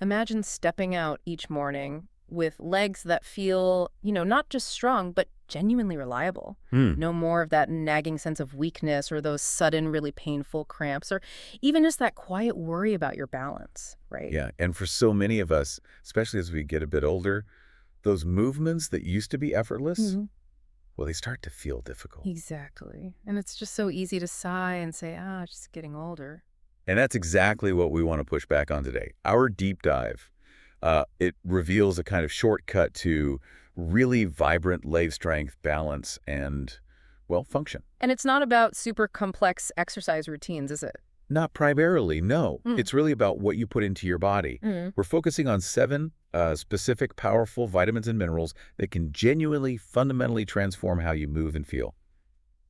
Imagine stepping out each morning with legs that feel, not just strong, but genuinely reliable. Hmm. No more of that nagging sense of weakness or those sudden, really painful cramps or even just that quiet worry about your balance, right? Yeah. And for so many of us, especially as we get a bit older, those movements that used to be effortless, Hmm. well, they start to feel difficult. Exactly. And it's just so easy to sigh and say, just getting older. And that's exactly what we want to push back on today. Our deep dive, it reveals a kind of shortcut to really vibrant leg strength, balance, and, well, function. And it's not about super complex exercise routines, is it? Not primarily, no. Mm. It's really about what you put into your body. Mm. We're focusing on 7 specific, powerful vitamins and minerals that can genuinely, fundamentally transform how you move and feel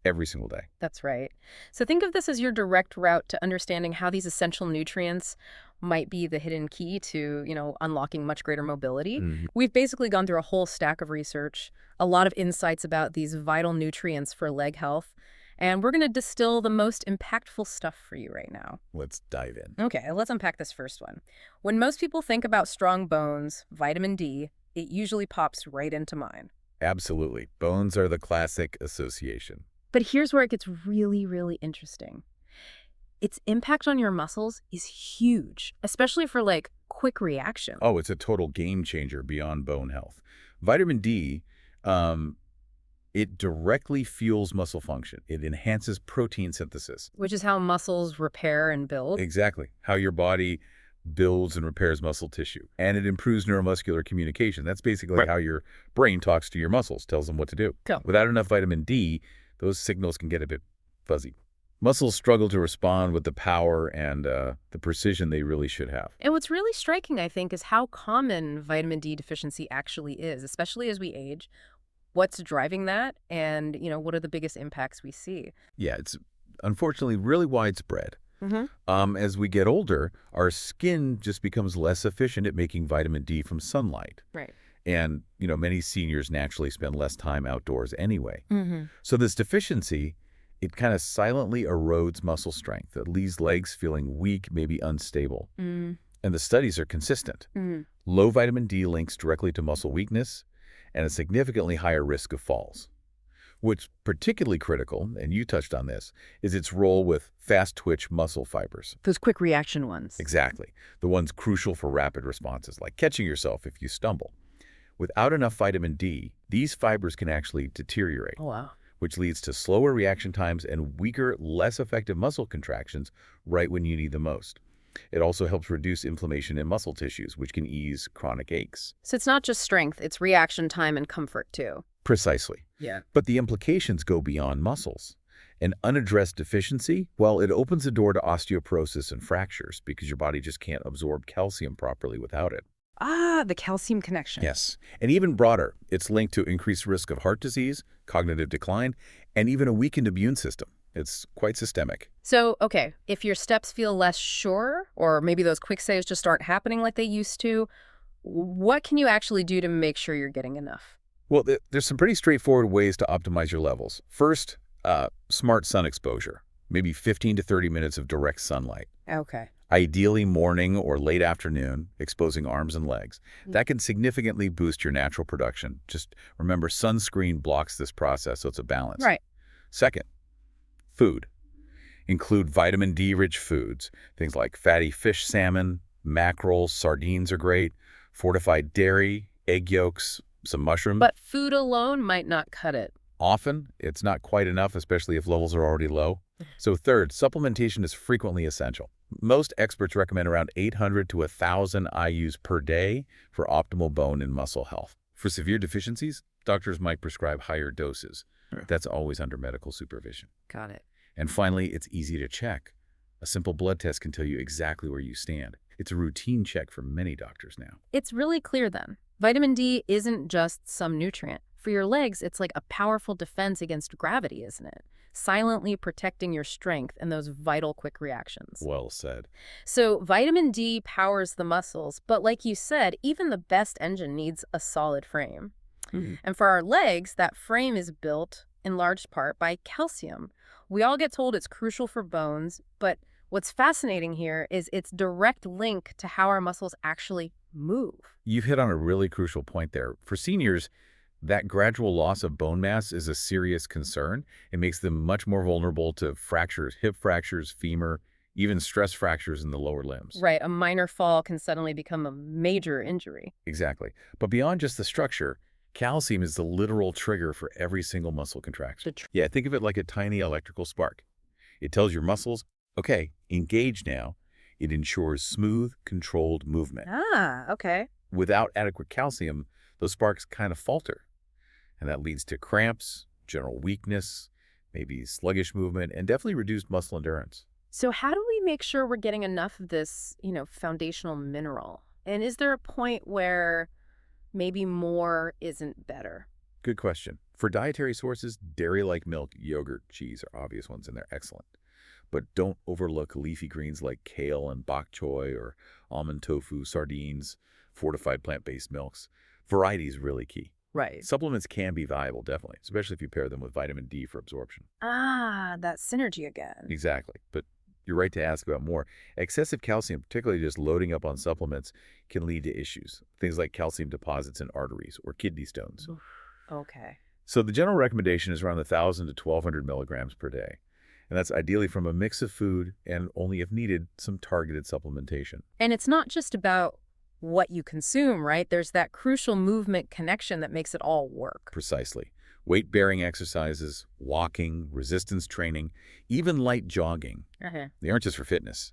every single day. That's right. So think of this as your direct route to understanding how these essential nutrients might be the hidden key to, unlocking much greater mobility. Mhm. We've basically gone through a whole stack of research, a lot of insights about these vital nutrients for leg health, and we're going to distill the most impactful stuff for you right now. Let's dive in. Okay, let's unpack this first one. When most people think about strong bones, vitamin D, it usually pops right into mind. Absolutely. Bones are the classic association. But here's where it gets really, really interesting. Its impact on your muscles is huge, especially for quick reaction. Oh, it's a total game changer beyond bone health. Vitamin D, um, it directly fuels muscle function. It enhances protein synthesis. Which is how muscles repair and build. Exactly. How your body builds and repairs muscle tissue. And it improves neuromuscular communication. That's basically Right. how your brain talks to your muscles, tells them what to do. Go. Without enough vitamin D, those signals can get a bit fuzzy. Muscles struggle to respond with the power and the precision they really should have. And what's really striking, I think, is how common vitamin D deficiency actually is, especially as we age. What's driving that? And, what are the biggest impacts we see? Yeah, it's unfortunately really widespread. Mm-hmm. As we get older, our skin just becomes less efficient at making vitamin D from sunlight. Right. And, many seniors naturally spend less time outdoors anyway. Mm-hmm. So this deficiency, it kind of silently erodes muscle strength. It leaves legs feeling weak, maybe unstable. Mm-hmm. And the studies are consistent. Low vitamin D links directly to muscle weakness and a significantly higher risk of falls. What's particularly critical, and you touched on this, is its role with fast-twitch muscle fibers. Those quick reaction ones. Exactly. The ones crucial for rapid responses, like catching yourself if you stumble. Without enough vitamin D, these fibers can actually deteriorate, Oh, wow. which leads to slower reaction times and weaker, less effective muscle contractions right when you need them most. It also helps reduce inflammation in muscle tissues, which can ease chronic aches. So it's not just strength, it's reaction time and comfort, too. Precisely. Yeah. But the implications go beyond muscles. An unaddressed deficiency, well, it opens the door to osteoporosis and fractures because your body just can't absorb calcium properly without it. The calcium connection. Yes. And even broader, it's linked to increased risk of heart disease, cognitive decline, and even a weakened immune system. It's quite systemic. So, okay, if your steps feel less sure, or maybe those quick saves just aren't happening like they used to, what can you actually do to make sure you're getting enough? Well, there's some pretty straightforward ways to optimize your levels. First, smart sun exposure, maybe 15 to 30 minutes of direct sunlight. Okay. Ideally morning or late afternoon, exposing arms and legs. That can significantly boost your natural production. Just remember, sunscreen blocks this process, so it's a balance. Right. Second, food. Include vitamin D-rich foods. Things like fatty fish, salmon, mackerel, sardines are great. Fortified dairy, egg yolks, some mushrooms. But food alone might not cut it. Often, it's not quite enough, especially if levels are already low. So third, supplementation is frequently essential. Most experts recommend around 800 to 1,000 IUs per day for optimal bone and muscle health. For severe deficiencies, doctors might prescribe higher doses. That's always under medical supervision. Got it. And finally, it's easy to check. A simple blood test can tell you exactly where you stand. It's a routine check for many doctors now. It's really clear then. Vitamin D isn't just some nutrient. For your legs, it's like a powerful defense against gravity, isn't it? Silently protecting your strength and those vital quick reactions. Well said. So vitamin D powers the muscles, but like you said, even the best engine needs a solid frame. And for our legs, that frame is built in large part by calcium. We all get told it's crucial for bones, but What's fascinating here is its direct link to how our muscles actually move. You've hit on a really crucial point there. For seniors, that gradual loss of bone mass is a serious concern. It makes them much more vulnerable to fractures, hip fractures, femur, even stress fractures in the lower limbs. Right, a minor fall can suddenly become a major injury. Exactly. But beyond just the structure, calcium is the literal trigger for every single muscle The contraction. tr- Yeah, think of it like a tiny electrical spark. It tells your muscles, okay, engage now. It ensures smooth, controlled movement. Okay. Without adequate calcium, those sparks kind of falter. And that leads to cramps, general weakness, maybe sluggish movement, and definitely reduced muscle endurance. So how do we make sure we're getting enough of this, foundational mineral? And is there a point where maybe more isn't better? Good question. For dietary sources, dairy-like milk, yogurt, cheese are obvious ones, and they're excellent. But don't overlook leafy greens like kale and bok choy or almond tofu, sardines, fortified plant-based milks. Variety is really key. Right. Supplements can be valuable, definitely, especially if you pair them with vitamin D for absorption. That synergy again. Exactly. But you're right to ask about more. Excessive calcium, particularly just loading up on supplements, can lead to issues. Things like calcium deposits in arteries or kidney stones. Oof. Okay. So the general recommendation is around 1,000 to 1,200 milligrams per day. And that's ideally from a mix of food and only if needed, some targeted supplementation. And it's not just about what you consume, right? There's that crucial movement connection that makes it all work. Precisely. Weight-bearing exercises, walking, resistance training, even light jogging, Okay. they aren't just for fitness.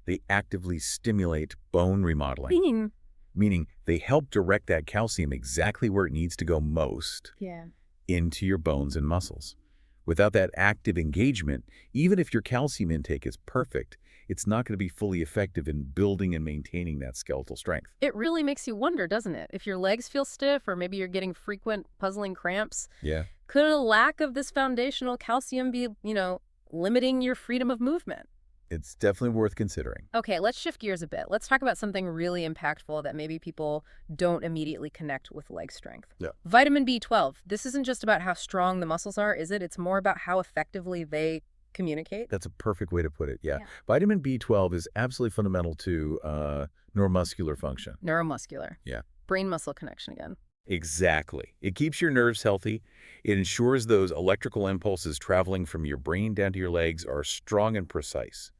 They actively stimulate bone remodeling, meaning they help direct that calcium exactly where it needs to go most, Yeah. into your bones and muscles. Without that active engagement, even if your calcium intake is perfect, it's not going to be fully effective in building and maintaining that skeletal strength. It really makes you wonder, doesn't it? If your legs feel stiff or maybe you're getting frequent puzzling cramps, Yeah. could a lack of this foundational calcium be, limiting your freedom of movement? It's definitely worth considering. Okay, let's shift gears a bit. Let's talk about something really impactful that maybe people don't immediately connect with leg strength. Yeah. Vitamin B12. This isn't just about how strong the muscles are, is it? It's more about how effectively they communicate. That's a perfect way to put it, yeah. Yeah. Vitamin B12 is absolutely fundamental to neuromuscular function. Neuromuscular. Yeah. Brain-muscle connection again. Exactly. It keeps your nerves healthy. It ensures those electrical impulses traveling from your brain down to your legs are strong and precise.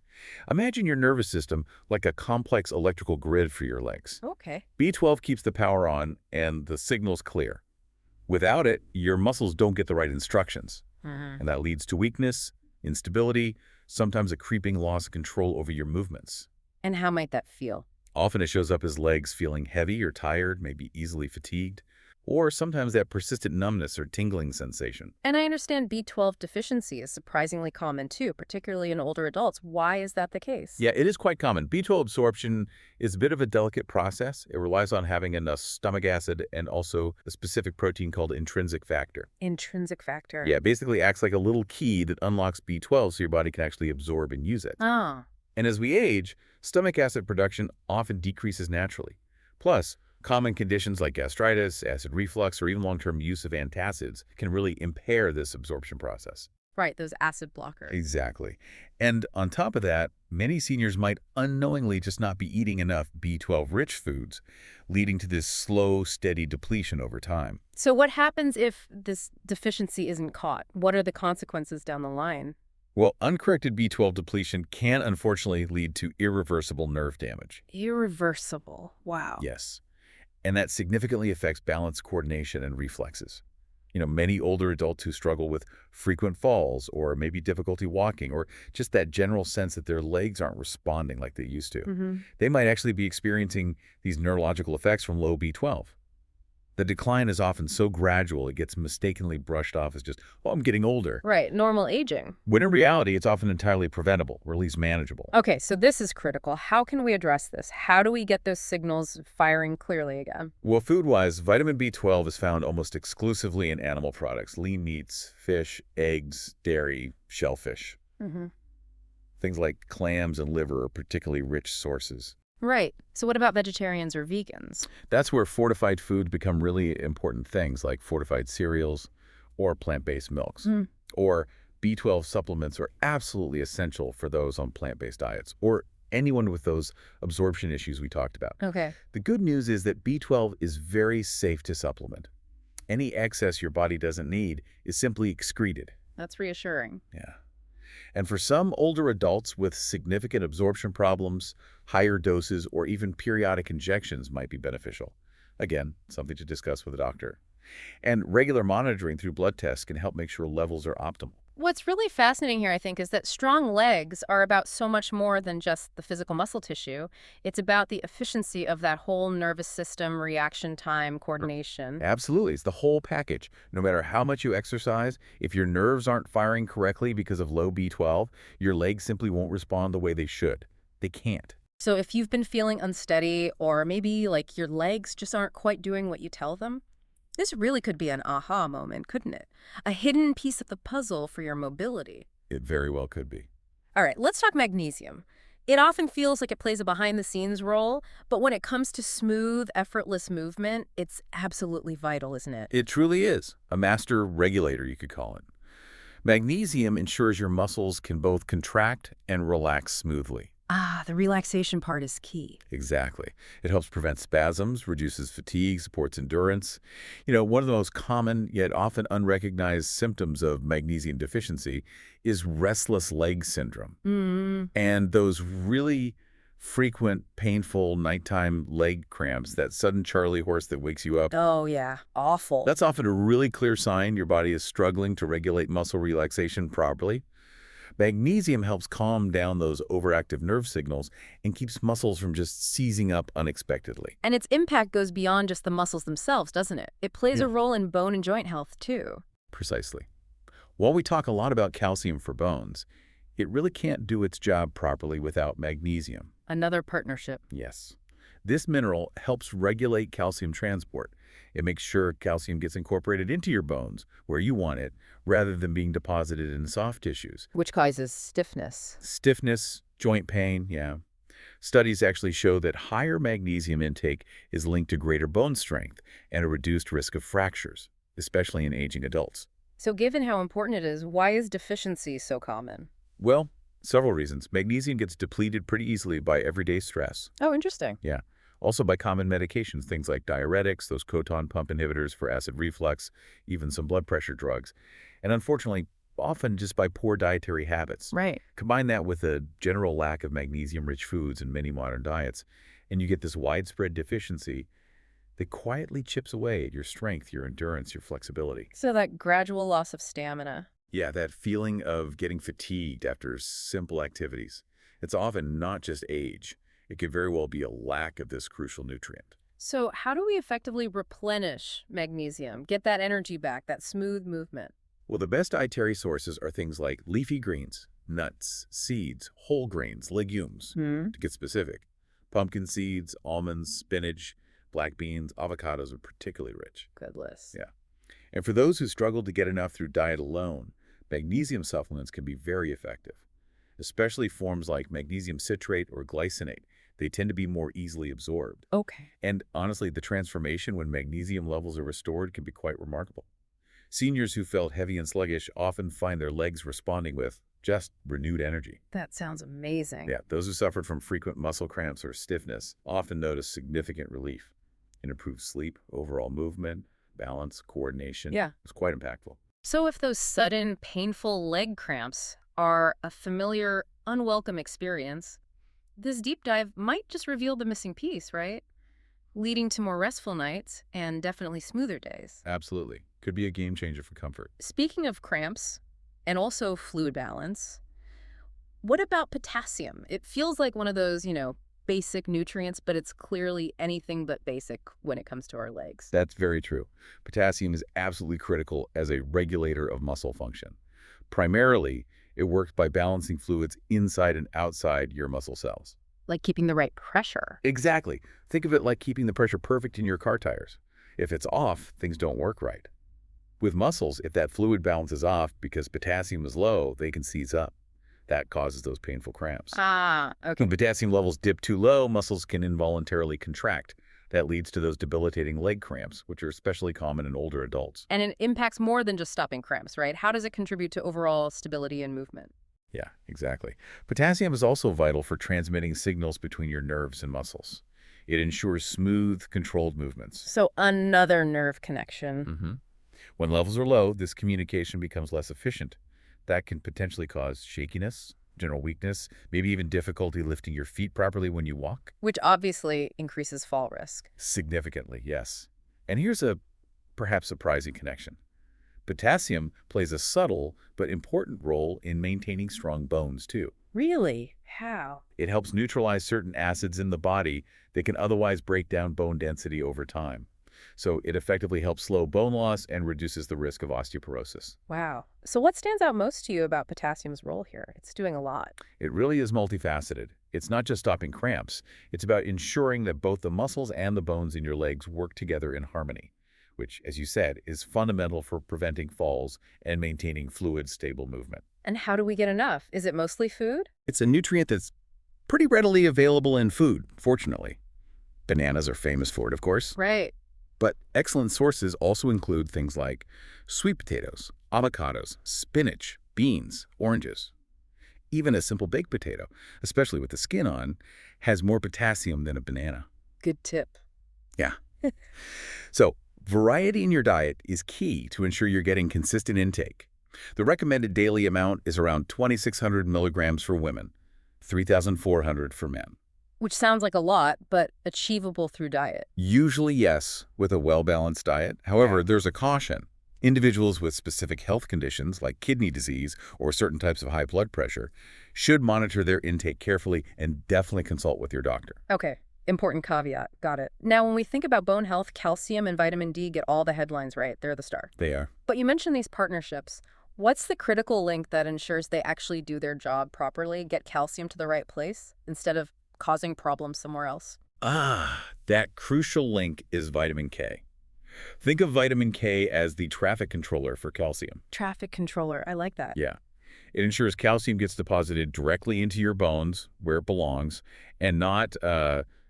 Imagine your nervous system like a complex electrical grid for your legs. Okay. B12 keeps the power on and the signals clear. Without it, your muscles don't get the right instructions, and that leads to weakness, instability, sometimes a creeping loss of control over your movements. And how might that feel? Often it shows up as legs feeling heavy or tired, maybe easily fatigued, or sometimes that persistent numbness or tingling sensation. And I understand B12 deficiency is surprisingly common too, particularly in older adults. Why is that the case? Yeah, it is quite common. B12 absorption is a bit of a delicate process. It relies on having enough stomach acid and also a specific protein called intrinsic factor. Intrinsic factor. Yeah, it basically acts like a little key that unlocks B12 so your body can actually absorb and use it. Ah. And as we age, stomach acid production often decreases naturally. Plus, common conditions like gastritis, acid reflux, or even long-term use of antacids can really impair this absorption process. Right, those acid blockers. Exactly. And on top of that, many seniors might unknowingly just not be eating enough B12-rich foods, leading to this slow, steady depletion over time. So what happens if this deficiency isn't caught? What are the consequences down the line? Well, uncorrected B12 depletion can unfortunately lead to irreversible nerve damage. Irreversible. Wow. Yes. And that significantly affects balance, coordination, and reflexes. Many older adults who struggle with frequent falls or maybe difficulty walking or just that general sense that their legs aren't responding like they used to, they might actually be experiencing these neurological effects from low B12. The decline is often so gradual it gets mistakenly brushed off as just, oh, I'm getting older. Right, normal aging. When in reality, it's often entirely preventable, or at least manageable. Okay, so this is critical. How can we address this? How do we get those signals firing clearly again? Well, food-wise, vitamin B12 is found almost exclusively in animal products, lean meats, fish, eggs, dairy, shellfish. Things like clams and liver are particularly rich sources. Right. So what about vegetarians or vegans? That's where fortified foods become really important things like fortified cereals or plant-based milks. Or B12 supplements are absolutely essential for those on plant-based diets or anyone with those absorption issues we talked about. Okay, The good news is that B12 is very safe to supplement. Any excess your body doesn't need is simply excreted. that's reassuring. Yeah. And for some older adults with significant absorption problems, higher doses or even periodic injections might be beneficial. Again, something to discuss with a doctor. And regular monitoring through blood tests can help make sure levels are optimal. What's really fascinating here, I think, is that strong legs are about so much more than just the physical muscle tissue. It's about the efficiency of that whole nervous system, reaction time, coordination. Absolutely. It's the whole package. No matter how much you exercise, if your nerves aren't firing correctly because of low B12, your legs simply won't respond the way they should. They can't. So if you've been feeling unsteady or maybe like your legs just aren't quite doing what you tell them, this really could be an aha moment, couldn't it? A hidden piece of the puzzle for your mobility. It very well could be. All right, let's talk magnesium. It often feels like it plays a behind-the-scenes role, but when it comes to smooth, effortless movement, it's absolutely vital, isn't it? It truly is. A master regulator, you could call it. Magnesium ensures your muscles can both contract and relax smoothly. Ah, the relaxation part is key. Exactly. It helps prevent spasms, reduces fatigue, supports endurance. One of the most common yet often unrecognized symptoms of magnesium deficiency is restless leg syndrome. Mm. And those really frequent, painful nighttime leg cramps, that sudden Charlie horse that wakes you up, Oh, yeah. Awful. that's often a really clear sign your body is struggling to regulate muscle relaxation properly. Magnesium helps calm down those overactive nerve signals and keeps muscles from just seizing up unexpectedly. And its impact goes beyond just the muscles themselves, doesn't it? It plays Yeah. a role in bone and joint health, too. Precisely. While we talk a lot about calcium for bones, it really can't do its job properly without magnesium. Another partnership. Yes. This mineral helps regulate calcium transport. It makes sure calcium gets incorporated into your bones where you want it, rather than being deposited in soft tissues. Which causes stiffness. Stiffness, joint pain, yeah. Studies actually show that higher magnesium intake is linked to greater bone strength and a reduced risk of fractures, especially in aging adults. So given how important it is, why is deficiency so common? Well, several reasons. Magnesium gets depleted pretty easily by everyday stress. Oh, interesting. Yeah. Also by common medications, things like diuretics, those proton pump inhibitors for acid reflux, even some blood pressure drugs. And unfortunately, often just by poor dietary habits. Right. Combine that with a general lack of magnesium-rich foods in many modern diets, and you get this widespread deficiency that quietly chips away at your strength, your endurance, your flexibility. So that gradual loss of stamina. Yeah, that feeling of getting fatigued after simple activities. It's often not just age. It could very well be a lack of this crucial nutrient. So how do we effectively replenish magnesium, get that energy back, that smooth movement? Well, the best dietary sources are things like leafy greens, nuts, seeds, whole grains, legumes, Hmm. to get specific. Pumpkin seeds, almonds, spinach, black beans, avocados are particularly rich. Good list. Yeah. And for those who struggle to get enough through diet alone, magnesium supplements can be very effective, especially forms like magnesium citrate or glycinate. They tend to be more easily absorbed. Okay. And honestly, the transformation when magnesium levels are restored can be quite remarkable. Seniors who felt heavy and sluggish often find their legs responding with just renewed energy. That sounds amazing. Yeah, those who suffered from frequent muscle cramps or stiffness often notice significant relief in improved sleep, overall movement, balance, coordination. Yeah. It's quite impactful. So if those sudden, painful leg cramps are a familiar, unwelcome experience, this deep dive might just reveal the missing piece, right? Leading to more restful nights and definitely smoother days. Absolutely. Could be a game changer for comfort. Speaking of cramps and also fluid balance, what about potassium? It feels like one of those, basic nutrients, but it's clearly anything but basic when it comes to our legs. That's very true. Potassium is absolutely critical as a regulator of muscle function. Primarily, it works by balancing fluids inside and outside your muscle cells. Like keeping the right pressure. Exactly. Think of it like keeping the pressure perfect in your car tires. If it's off, things don't work right. With muscles, if that fluid balance is off because potassium is low, they can seize up. That causes those painful cramps. Ah, okay. When potassium levels dip too low, muscles can involuntarily contract. That leads to those debilitating leg cramps, which are especially common in older adults. And it impacts more than just stopping cramps, right? How does it contribute to overall stability and movement? Yeah, exactly. Potassium is also vital for transmitting signals between your nerves and muscles. It ensures smooth, controlled movements. So another nerve connection. hmm When levels are low, this communication becomes less efficient. That can potentially cause shakiness, general weakness, maybe even difficulty lifting your feet properly when you walk. Which obviously increases fall risk. Significantly, yes. And here's a perhaps surprising connection. Potassium plays a subtle but important role in maintaining strong bones, too. Really? How? It helps neutralize certain acids in the body that can otherwise break down bone density over time. So it effectively helps slow bone loss and reduces the risk of osteoporosis. Wow. So what stands out most to you about potassium's role here? It's doing a lot. It really is multifaceted. It's not just stopping cramps. It's about ensuring that both the muscles and the bones in your legs work together in harmony, which, as you said, is fundamental for preventing falls and maintaining fluid, stable movement. And how do we get enough? Is it mostly food? It's a nutrient that's pretty readily available in food, fortunately. Bananas are famous for it, of course. Right. But excellent sources also include things like sweet potatoes, avocados, spinach, beans, oranges. Even a simple baked potato, especially with the skin on, has more potassium than a banana. Good tip. Yeah. So, variety in your diet is key to ensure you're getting consistent intake. The recommended daily amount is around 2,600 milligrams for women, 3,400 for men. Which sounds like a lot, but achievable through diet. Usually, yes, with a well-balanced diet. However, there's a caution. Individuals with specific health conditions like kidney disease or certain types of high blood pressure should monitor their intake carefully and definitely consult with your doctor. Okay. Important caveat. Got it. Now, when we think about bone health, calcium and vitamin D get all the headlines, right? They're the star. They are. But you mentioned these partnerships. What's the critical link that ensures they actually do their job properly, get calcium to the right place, instead of causing problems somewhere else? That crucial link is vitamin K. Think of vitamin K as the traffic controller for calcium. Traffic controller. I like that. Yeah. It ensures calcium gets deposited directly into your bones where it belongs and not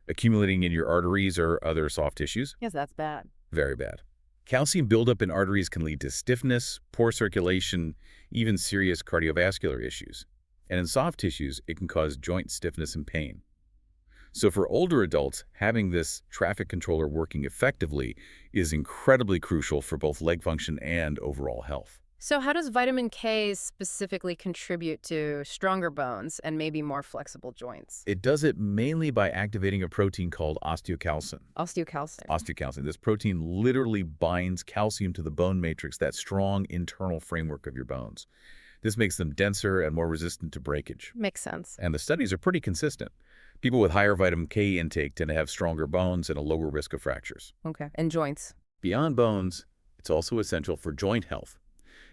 accumulating in your arteries or other soft tissues. Yes, that's bad. Very bad. Calcium buildup in arteries can lead to stiffness, poor circulation, even serious cardiovascular issues. And in soft tissues, it can cause joint stiffness and pain. So for older adults, having this traffic controller working effectively is incredibly crucial for both leg function and overall health. So how does vitamin K specifically contribute to stronger bones and maybe more flexible joints? It does it mainly by activating a protein called osteocalcin. Osteocalcin. Osteocalcin. This protein literally binds calcium to the bone matrix, that strong internal framework of your bones. This makes them denser and more resistant to breakage. Makes sense. And the studies are pretty consistent. People with higher vitamin K intake tend to have stronger bones and a lower risk of fractures. Okay. And joints. Beyond bones, it's also essential for joint health.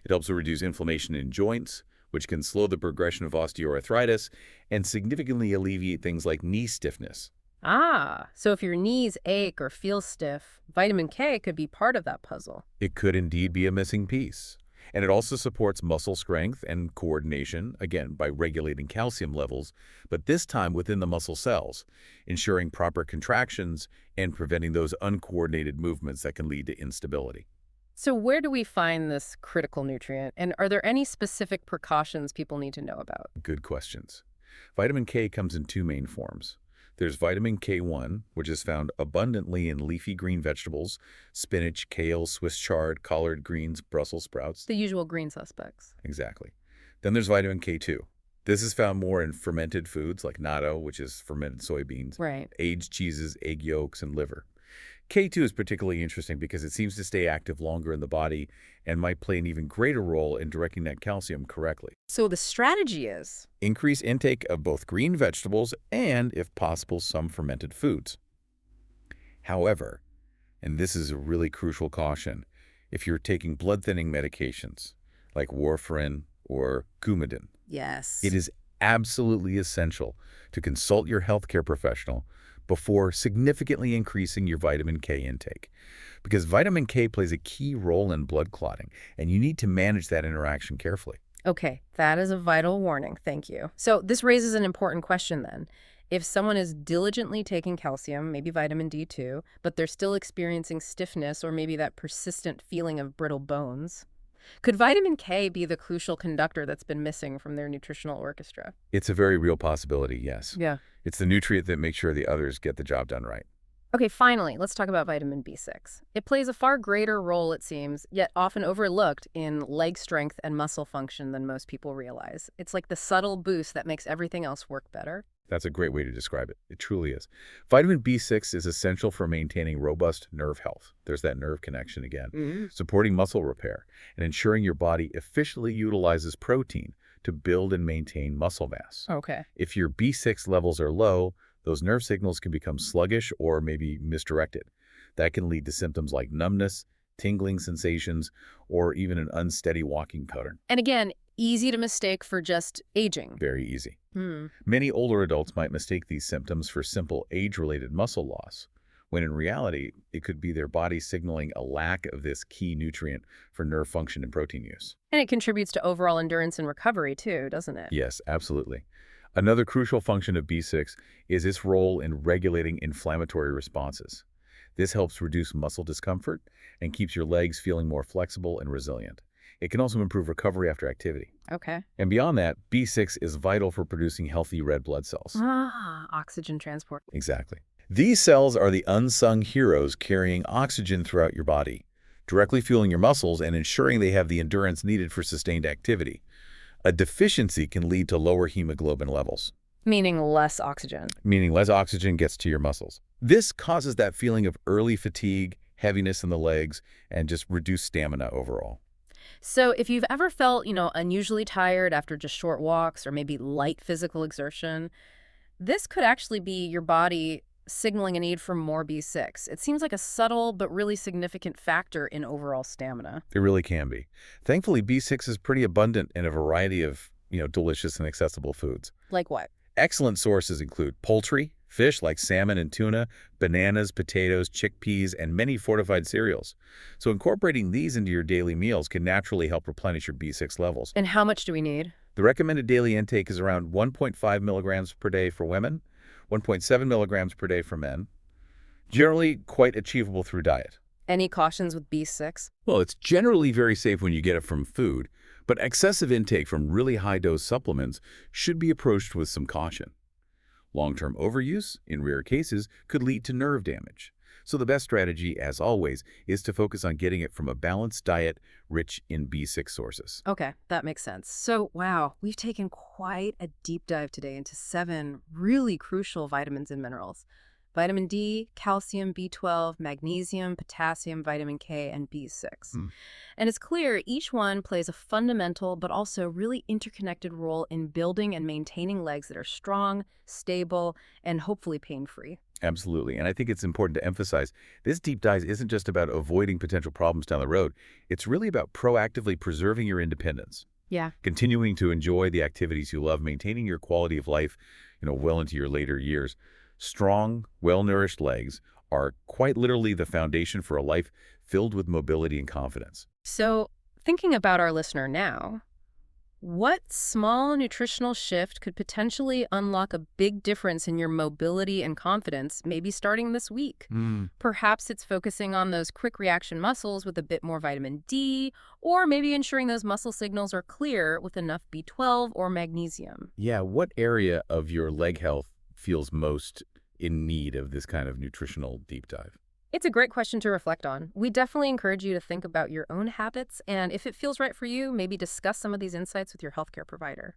It helps to reduce inflammation in joints, which can slow the progression of osteoarthritis and significantly alleviate things like knee stiffness. So if your knees ache or feel stiff, vitamin K could be part of that puzzle. It could indeed be a missing piece. And it also supports muscle strength and coordination, again, by regulating calcium levels, but this time within the muscle cells, ensuring proper contractions and preventing those uncoordinated movements that can lead to instability. So where do we find this critical nutrient? And are there any specific precautions people need to know about? Good questions. Vitamin K comes in two main forms. There's vitamin K1, which is found abundantly in leafy green vegetables, spinach, kale, Swiss chard, collard greens, Brussels sprouts. The usual green suspects. Exactly. Then there's vitamin K2. This is found more in fermented foods like natto, which is fermented soybeans, Right. aged cheeses, egg yolks, and liver. K2 is particularly interesting because it seems to stay active longer in the body and might play an even greater role in directing that calcium correctly. So the strategy is? Increase intake of both green vegetables and, if possible, some fermented foods. However, and this is a really crucial caution, if you're taking blood-thinning medications like warfarin or Coumadin, Yes. it is absolutely essential to consult your healthcare professional before significantly increasing your vitamin K intake. Because vitamin K plays a key role in blood clotting, and you need to manage that interaction carefully. Okay, that is a vital warning. Thank you. So this raises an important question then. If someone is diligently taking calcium, maybe vitamin D too, but they're still experiencing stiffness or maybe that persistent feeling of brittle bones, could vitamin K be the crucial conductor that's been missing from their nutritional orchestra? It's a very real possibility, yes. Yeah. It's the nutrient that makes sure the others get the job done right. Okay, finally, let's talk about vitamin B6. It plays a far greater role, it seems, yet often overlooked in leg strength and muscle function than most people realize. It's like the subtle boost that makes everything else work better. That's a great way to describe it. It truly is. Vitamin B6 is essential for maintaining robust nerve health. There's that nerve connection again. Supporting muscle repair and ensuring your body efficiently utilizes protein to build and maintain muscle mass. Okay. If your B6 levels are low, those nerve signals can become sluggish or maybe misdirected. That can lead to symptoms like numbness, tingling sensations, or even an unsteady walking pattern. And again, easy to mistake for just aging. Very easy. Hmm. Many older adults might mistake these symptoms for simple age-related muscle loss, when in reality, it could be their body signaling a lack of this key nutrient for nerve function and protein use. And it contributes to overall endurance and recovery too, doesn't it? Yes, absolutely. Another crucial function of B6 is its role in regulating inflammatory responses. This helps reduce muscle discomfort and keeps your legs feeling more flexible and resilient. It can also improve recovery after activity. Okay. And beyond that, B6 is vital for producing healthy red blood cells. Oxygen transport. Exactly. These cells are the unsung heroes carrying oxygen throughout your body, directly fueling your muscles and ensuring they have the endurance needed for sustained activity. A deficiency can lead to lower hemoglobin levels, Meaning less oxygen. meaning less oxygen gets to your muscles. This causes that feeling of early fatigue, heaviness in the legs, and just reduced stamina overall. So if you've ever felt, unusually tired after just short walks or maybe light physical exertion, this could actually be your body signaling a need for more B6. It seems like a subtle but really significant factor in overall stamina. It really can be. Thankfully, B6 is pretty abundant in a variety of, delicious and accessible foods. Like what? Excellent sources include poultry, fish like salmon and tuna, bananas, potatoes, chickpeas, and many fortified cereals. So incorporating these into your daily meals can naturally help replenish your B6 levels. And how much do we need? The recommended daily intake is around 1.5 milligrams per day for women, 1.7 milligrams per day for men. Generally quite achievable through diet. Any cautions with B6? Well, it's generally very safe when you get it from food, but excessive intake from really high-dose supplements should be approached with some caution. Long-term overuse, in rare cases, could lead to nerve damage. So the best strategy, as always, is to focus on getting it from a balanced diet rich in B6 sources. Okay, that makes sense. So, wow, we've taken quite a deep dive today into 7 really crucial vitamins and minerals. Vitamin D, calcium, B12, magnesium, potassium, vitamin K, and B6. And it's clear each one plays a fundamental but also really interconnected role in building and maintaining legs that are strong, stable, and hopefully pain-free. Absolutely. And I think it's important to emphasize this deep dive isn't just about avoiding potential problems down the road. It's really about proactively preserving your independence, Yeah. continuing to enjoy the activities you love, maintaining your quality of life, well into your later years. Strong, well-nourished legs are quite literally the foundation for a life filled with mobility and confidence. So, thinking about our listener now, what small nutritional shift could potentially unlock a big difference in your mobility and confidence, maybe starting this week? Perhaps it's focusing on those quick reaction muscles with a bit more vitamin D, or maybe ensuring those muscle signals are clear with enough B12 or magnesium. Yeah, what area of your leg health feels most in need of this kind of nutritional deep dive? It's a great question to reflect on. We definitely encourage you to think about your own habits, and if it feels right for you, maybe discuss some of these insights with your healthcare provider.